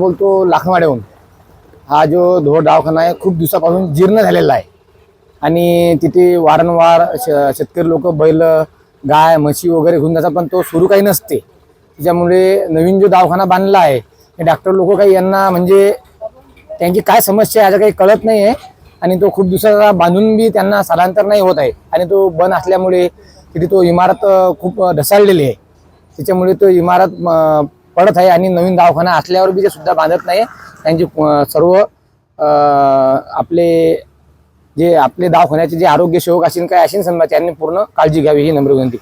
बोलतो लाखनवाड्याहून. हा जो धोड दवाखाना आहे खूप दिवसापासून जीर्ण झालेला आहे आणि तिथे वारंवार शेतकरी लोक बैल गाय म्हशी वगैरे घेऊन जातात, पण तो सुरू काही नसते. त्याच्यामुळे नवीन जो दवाखाना बांधला आहे ते डॉक्टर लोक काही यांना म्हणजे त्यांची काय समस्या आहे याचं काही कळत नाही आहे आणि तो खूप दिवसाचा बांधून बी त्यांना स्थलांतर नाही होत आहे आणि तो बंद असल्यामुळे तिथे तो इमारत खूप ढसाळलेली आहे. त्याच्यामुळे तो इमारत पडत आहे आणि नवीन दवाखाना असल्यावर बी ते सुद्धा बांधत नाही. त्यांची सर्व आपले दवाखान्याचे जे आरोग्य सेवक असेल काय असेल समजा त्यांनी पूर्ण काळजी घ्यावी ही नम्र विनंती.